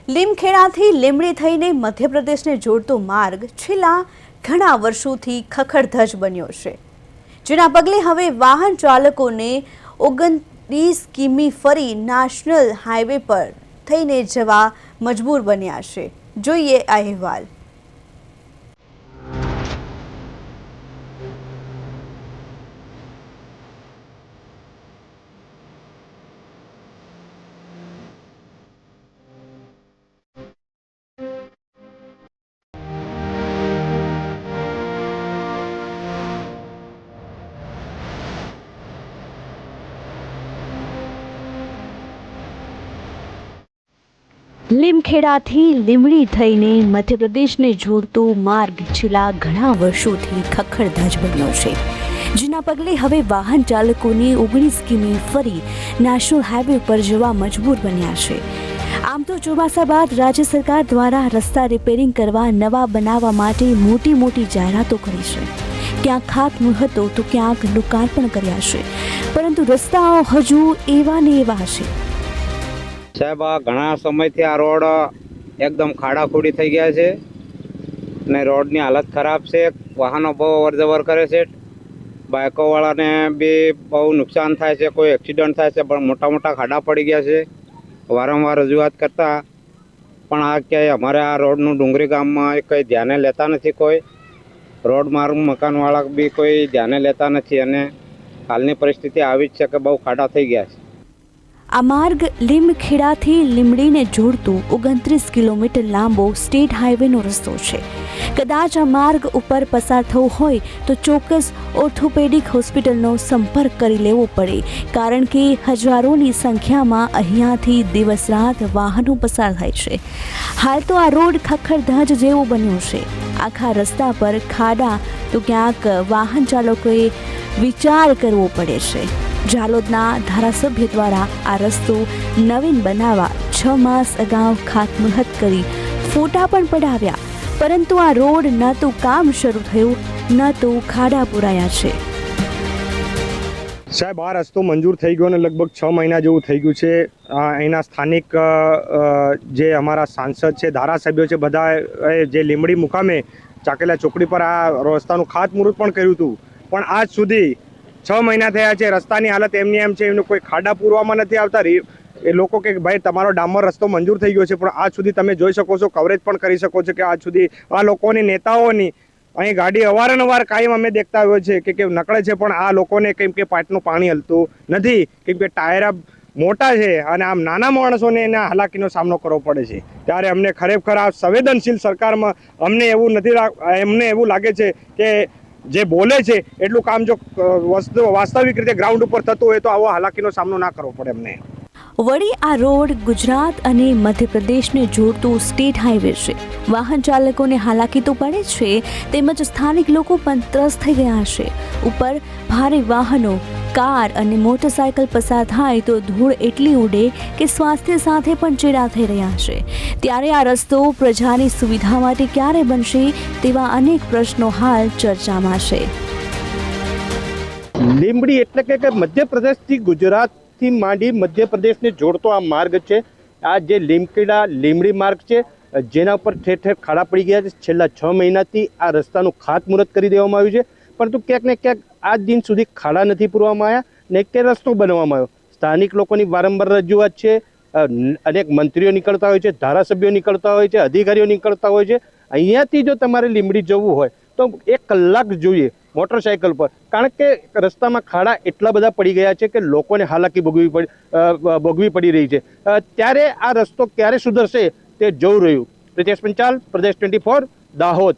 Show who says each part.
Speaker 1: લીમખેડાથી લીંબડી થઈને મધ્યપ્રદેશને જોડતો માર્ગ છેલ્લા ઘણા વર્ષોથી ખખડધજ બન્યો છે, જેના પગલે હવે વાહન ચાલકોને 29 કિમી ફરી નેશનલ હાઈવે પર થઈને જવા મજબૂર બન્યા છે। જોઈએ આ અહેવાલ। લીમખેડાથી લીંબડી થઈને મધ્યપ્રદેશને જોડતો માર્ગ છેલ્લા ઘણા વર્ષોથી ખખડધજ બન્યો છે, જેના પગલે હવે વાહન ચાલકોને 19 કિમી ફરી નેશનલ હાઈવે પર જવા મજબૂર બન્યા છે। આમ તો ચોમાસા બાદ રાજ્ય સરકાર દ્વારા રસ્તા રિપેરિંગ કરવા નવા બનાવવા માટે મોટી મોટી જાહેરાતો કરી છે। ક્યાંક ખાતમુહૂર્તો તો ક્યાંક લોકાર્પણ કર્યા છે, પરંતુ રસ્તાઓ હજુ એવા ને એવા છે।
Speaker 2: સાહેબ, આ ઘણા સમયથી આ રોડ એકદમ ખાડાખોડી થઈ ગયા છે અને રોડની હાલત ખરાબ છે। વાહનો બહુ અવરજવર કરે છે, બાઇકોવાળાને બી બહુ નુકસાન થાય છે, કોઈ એક્સિડન્ટ થાય છે, પણ મોટા મોટા ખાડા પડી ગયા છે। વારંવાર રજૂઆત કરતા પણ આ ક્યાંય અમારે આ રોડનું ડુંગરી ગામમાં કંઈ ધ્યાને લેતા નથી। કોઈ રોડ માર્ગ મકાનવાળા બી કોઈ ધ્યાને લેતા નથી અને હાલની પરિસ્થિતિ આવી જ છે કે બહુ ખાડા થઈ ગયા છે।
Speaker 1: આ માર્ગ લીમખેડાથી લીંબડીને જોડતો 29 કિલોમીટર લાંબો સ્ટેટ હાઈવેનો રસ્તો છે। કદાચ આ માર્ગ ઉપર પસાર થવું હોય તો ચોક્કસ ઓર્થોપેડિક હોસ્પિટલનો સંપર્ક કરી લેવો પડે, કારણ કે હજારોની સંખ્યામાં અહીંયાથી દિવસ રાત વાહનો પસાર થાય છે। હાલ તો આ રોડ ખખડધજ જેવો બન્યો છે। આખા રસ્તા પર ખાડા તો ક્યાંક વાહન ચાલકોએ વિચાર કરવો પડે છે। જાલોદના ધારાસભ્ય દ્વારા આ રસ્તો નવીન બનાવવા 6 માસ અગાઉ ખાતમુહૂર્ત કરી ફોટા પણ પડાવ્યા, પરંતુ આ રોડ ન તો કામ શરૂ થયું ન તો ખાડા પુરાયા છે।
Speaker 3: સાહેબ, આ રસ્તો મંજૂર થઈ ગયો અને લગભગ 6 મહિના જેવું થઈ ગયું છે। અહીંના સ્થાનિક જે અમારા સાંસદ છે, ધારાસભ્યો છે, બધા જે લીંબડી મુકામે ચાકેલા ચોકડી પર આ રસ્તાનું ખાતમુહૂર્ત પણ કર્યું હતું, પણ આજ સુધી 6 મહિના થયા છે। રસ્તાની હાલત એમની એમ છે, એમનું કોઈ ખાડા પૂરવામાં નથી આવતા। એ લોકો કે ભાઈ તમારો ડામર રસ્તો મંજૂર થઈ ગયો છે, પણ આજ સુધી તમે જોઈ શકો છો, કવરેજ પણ કરી શકો છો કે આજ સુધી આ લોકોની નેતાઓની અહીં ગાડી અવારનવાર કાયમ અમે દેખતા હોય છે કે નકળે છે, પણ આ લોકોને કેમ કે પાટનું પાણી હલતું નથી, કેમ કે ટાયર મોટા છે અને આમ નાના માણસોને એના હાલાકીનો સામનો કરવો પડે છે। ત્યારે અમને ખરેખર આ સંવેદનશીલ સરકારમાં એમને એવું લાગે છે કે જે બોલે છે એટલું કામ જો વાસ્તવિક રીતે ગ્રાઉન્ડ ઉપર થતું હોય તો આવો હાલાકીનો સામનો ના કરવો પડે અમને।
Speaker 1: વળી આ રોડ ગુજરાત અને મધ્યપ્રદેશને જોડતો સ્ટેટ હાઈવે છે। વાહન ચાલકોને હાલાકી તો પડે છે, તેમજ સ્થાનિક લોકો પણ ત્રસ્ત થઈ ગયા છે। ઉપર ભારે વાહનો, કાર અને મોટરસાયકલ પસાર થાય તો ધૂળ એટલી ઉડે કે સ્વાસ્થ્ય સાથે પણ ચેડા થઈ રહ્યા છે। ત્યારે આ રસ્તો પ્રજાની સુવિધા માટે ક્યારે બનશે તેવા અનેક પ્રશ્નો હાલ ચર્ચામાં છે।
Speaker 4: લીંબડી એટલે કે મધ્યપ્રદેશથી ગુજરાતથી માંડી મધ્યપ્રદેશને જોડતો આ માર્ગ છે। આ જે લીમખેડા લીંબડી માર્ગ છે, જેના ઉપર ઠેર ઠેર ખાડા પડી ગયા છે। છેલ્લા 6 મહિનાથી આ રસ્તાનું ખાતમુહૂર્ત કરી દેવામાં આવ્યું છે, પરંતુ ક્યાંક ને ક્યાંક આજ દિન સુધી ખાડા નથી પૂરવામાં આવ્યા ને કે રસ્તો બનાવવામાં આવ્યો। સ્થાનિક લોકોની વારંવાર રજૂઆત છે, અનેક મંત્રીઓ નીકળતા હોય છે, ધારાસભ્યો નીકળતા હોય છે, અધિકારીઓ નીકળતા હોય છે। અહીંયાથી જો તમારે લીંબડી જવું હોય તો 1 કલાક જોઈએ મોટરસાયકલ પર, કારણ કે રસ્તામાં ખાડા એટલા બધા પડી ગયા છે કે લોકોને હાલાકી ભોગવી પડી રહી છે। ત્યારે આ રસ્તો ક્યારે સુધરશે તે જોઈ રહ્યું। પ્રિતેશ પંચાલ, પ્રદેશ 24, દાહોદ।